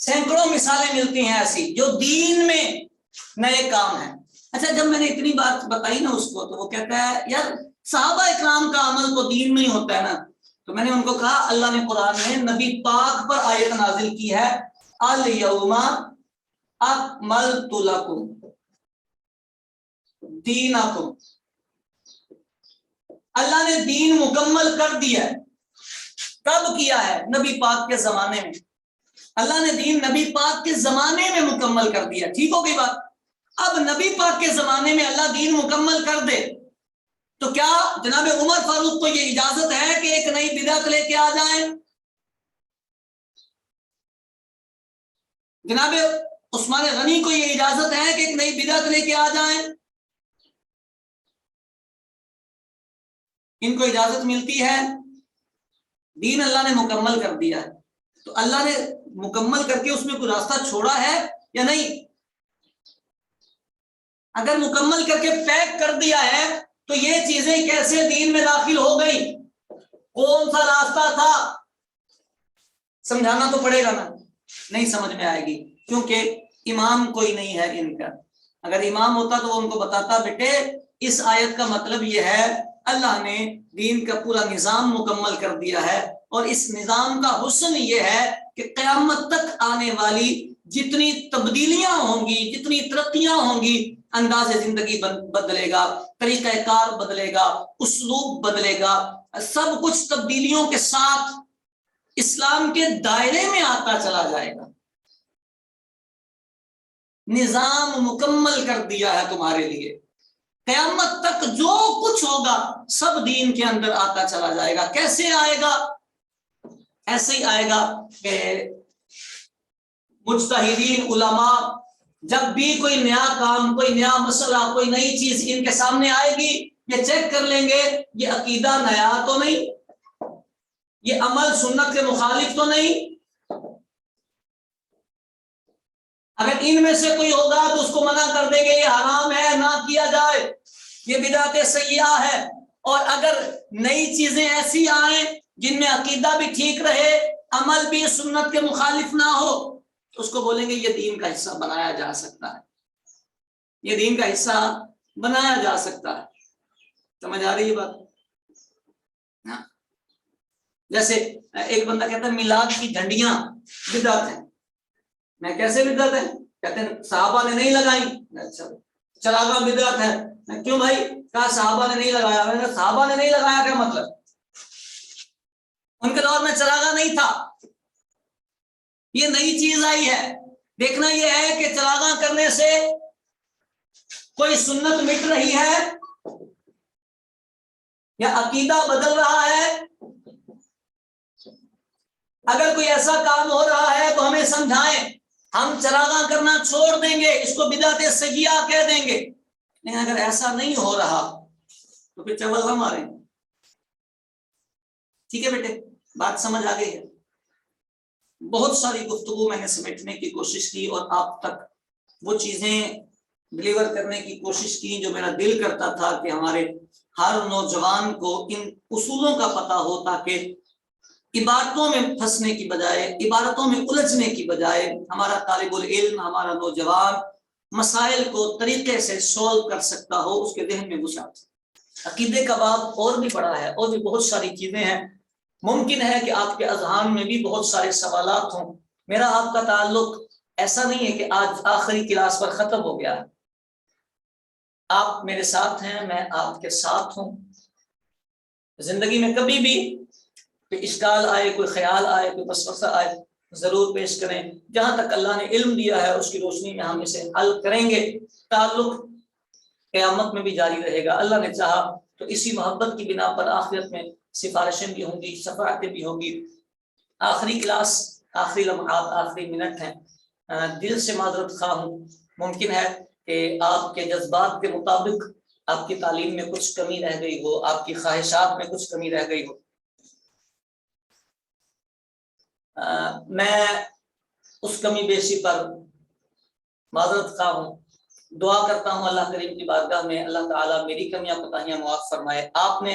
سینکڑوں مثالیں ملتی ہیں ایسی جو دین میں نئے کام ہیں۔ اچھا جب میں نے اتنی بات بتائی نا اس کو، تو وہ کہتا ہے یار صحابہ اکرام کا عمل تو دین میں ہی ہوتا ہے نا۔ تو میں نے ان کو کہا اللہ نے قرآن میں نبی پاک پر آیت نازل کی ہے، الیوم اکملت لکم دینکم، اللہ نے دین مکمل کر دیا ہے۔ کب کیا ہے؟ نبی پاک کے زمانے میں۔ اللہ نے دین نبی پاک کے زمانے میں مکمل کر دیا، ٹھیک ہو گئی بات۔ اب نبی پاک کے زمانے میں اللہ دین مکمل کر دے تو کیا جناب عمر فاروق کو یہ اجازت ہے کہ ایک نئی بدعت لے کے آ جائیں؟ جناب عثمان غنی کو یہ اجازت ہے کہ ایک نئی بدعت لے کے آ جائیں؟ ان کو اجازت ملتی ہے؟ دین اللہ نے مکمل کر دیا ہے، تو اللہ نے مکمل کر کے اس میں کوئی راستہ چھوڑا ہے یا نہیں؟ اگر مکمل کر کے پیک کر دیا ہے تو یہ چیزیں کیسے دین میں داخل ہو گئی؟ کون سا راستہ تھا؟ سمجھانا تو پڑے گا نا، نہیں سمجھ میں آئے گی کیونکہ امام کوئی نہیں ہے ان کا۔ اگر امام ہوتا تو وہ ان کو بتاتا بیٹے اس آیت کا مطلب یہ ہے اللہ نے دین کا پورا نظام مکمل کر دیا ہے، اور اس نظام کا حسن یہ ہے کہ قیامت تک آنے والی جتنی تبدیلیاں ہوں گی، جتنی ترقیاں ہوں گی، انداز زندگی بدلے گا، طریقہ کار بدلے گا، اسلوب بدلے گا، سب کچھ تبدیلیوں کے ساتھ اسلام کے دائرے میں آتا چلا جائے گا۔ نظام مکمل کر دیا ہے تمہارے لیے، قیامت تک جو کچھ ہوگا سب دین کے اندر آتا چلا جائے گا۔ کیسے آئے گا؟ ایسے ہی آئے گا کہ مجتہدین علماء جب بھی کوئی نیا کام، کوئی نیا مسئلہ، کوئی نئی چیز ان کے سامنے آئے گی، یہ چیک کر لیں گے یہ عقیدہ نیا تو نہیں، یہ عمل سنت کے مخالف تو نہیں۔ اگر ان میں سے کوئی ہوگا تو اس کو منع کر دیں گے یہ حرام ہے، نہ کیا جائے، یہ بدعت سیئہ ہے۔ اور اگر نئی چیزیں ایسی آئیں جن میں عقیدہ بھی ٹھیک رہے، عمل بھی سنت کے مخالف نہ ہو، تو اس کو بولیں گے یہ دین کا حصہ بنایا جا سکتا ہے، یہ دین کا حصہ بنایا جا سکتا ہے۔ سمجھ آ رہی ہے بات؟ جیسے ایک بندہ کہتا ہے میلاد کی جھنڈیاں بدعت ہیں، میں کیسے بدعت ہے؟ کہتے ہیں صحابہ نے نہیں لگائی۔ اچھا چراغاں بدعت ہے، کیوں بھائی؟ کہا صحابہ نے نہیں لگایا۔ میں نے کہا صحابہ نے نہیں لگایا کیا مطلب؟ ان کے دور میں چراغاں نہیں تھا، یہ نئی چیز آئی ہے۔ دیکھنا یہ ہے کہ چراغاں کرنے سے کوئی سنت مٹ رہی ہے یا عقیدہ بدل رہا ہے۔ اگر کوئی ایسا کام ہو رہا ہے تو ہمیں سمجھائیں، ہم چراغاں کرنا چھوڑ دیں گے، اس کو بدعت سیئہ کہہ دیں گے۔ لیکن اگر ایسا نہیں ہو رہا تو پھر چول ہم ماریں۔ ٹھیک ہے بیٹے، بات سمجھ آ گئی ہے؟ بہت ساری گفتگو میں نے سمیٹنے کی کوشش کی اور آپ تک وہ چیزیں ڈلیور کرنے کی کوشش کی جو میرا دل کرتا تھا کہ ہمارے ہر نوجوان کو ان اصولوں کا پتہ ہو، تاکہ عبارتوں میں پھنسنے کی بجائے، عبارتوں میں الجھنے کی بجائے ہمارا طالب العلم، ہمارا نوجوان مسائل کو طریقے سے سولو کر سکتا ہو، اس کے ذہن میں گھسا۔ عقیدے کا باب اور بھی بڑا ہے، اور بھی بہت ساری چیزیں ہیں۔ ممکن ہے کہ آپ کے اذہان میں بھی بہت سارے سوالات ہوں۔ میرا آپ کا تعلق ایسا نہیں ہے کہ آج آخری کلاس پر ختم ہو گیا ہے، آپ میرے ساتھ ہیں، میں آپ کے ساتھ ہوں۔ زندگی میں کبھی بھی کوئی اشکال آئے، کوئی خیال آئے، کوئی وسوسہ آئے، ضرور پیش کریں۔ جہاں تک اللہ نے علم دیا ہے اس کی روشنی میں ہم اسے حل کریں گے۔ تعلق قیامت میں بھی جاری رہے گا، اللہ نے چاہا تو اسی محبت کی بنا پر آخرت میں سفارشیں بھی ہوں گی، شفاعتیں بھی ہوں گی۔ آخری کلاس، آخری لمحات، آخری منٹ ہیں، دل سے معذرت خواہ ہوں۔ ممکن ہے کہ آپ کے جذبات کے مطابق آپ کی تعلیم میں کچھ کمی رہ گئی ہو، آپ کی خواہشات میں کچھ کمی رہ گئی ہو۔ میں اس کمی بیشی پر معذرت خواہ ہوں۔ دعا کرتا ہوں اللہ کریم کی بارگاہ میں اللہ تعالیٰ میری کمیاں کوتاہیاں معاف فرمائے۔ آپ نے